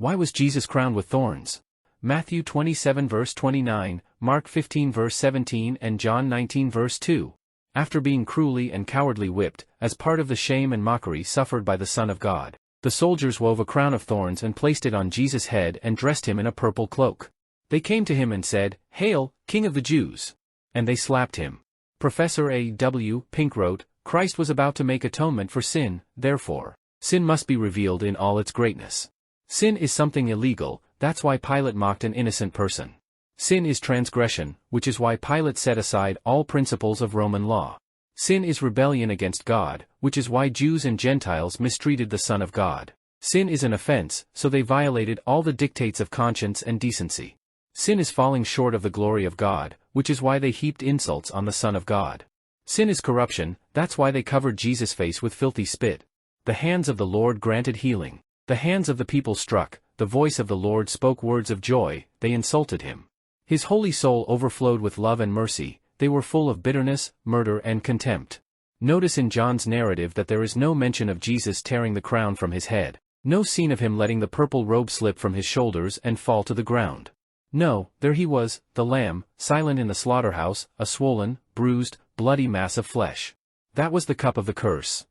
Why was Jesus crowned with thorns? Matthew 27 verse 29, Mark 15 verse 17 and John 19 verse 2. After being cruelly and cowardly whipped, as part of the shame and mockery suffered by the Son of God, the soldiers wove a crown of thorns and placed it on Jesus' head and dressed him in a purple cloak. They came to him and said, "Hail, King of the Jews!" And they slapped him. Professor A. W. Pink wrote, Christ was about to make atonement for sin, therefore, sin must be revealed in all its greatness. Sin is something illegal, that's why Pilate mocked an innocent person. Sin is transgression, which is why Pilate set aside all principles of Roman law. Sin is rebellion against God, which is why Jews and Gentiles mistreated the Son of God. Sin is an offense, so they violated all the dictates of conscience and decency. Sin is falling short of the glory of God, which is why they heaped insults on the Son of God. Sin is corruption, that's why they covered Jesus' face with filthy spit. The hands of the Lord granted healing. The hands of the people struck, the voice of the Lord spoke words of joy, they insulted him. His holy soul overflowed with love and mercy, they were full of bitterness, murder and contempt. Notice in John's narrative that there is no mention of Jesus tearing the crown from his head, no scene of him letting the purple robe slip from his shoulders and fall to the ground. No, there he was, the Lamb, silent in the slaughterhouse, a swollen, bruised, bloody mass of flesh. That was the cup of the curse.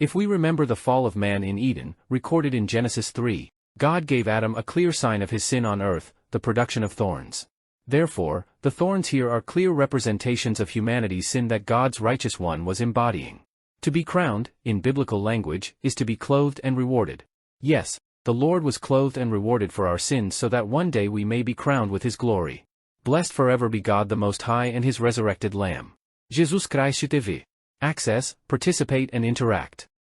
If we remember the fall of man in Eden, recorded in Genesis 3, God gave Adam a clear sign of his sin on earth, the production of thorns. Therefore, the thorns here are clear representations of humanity's sin that God's righteous one was embodying. To be crowned, in biblical language, is to be clothed and rewarded. Yes, the Lord was clothed and rewarded for our sins so that one day we may be crowned with his glory. Blessed forever be God the Most High and his resurrected Lamb. Jesus Christ TV. Access, participate and interact.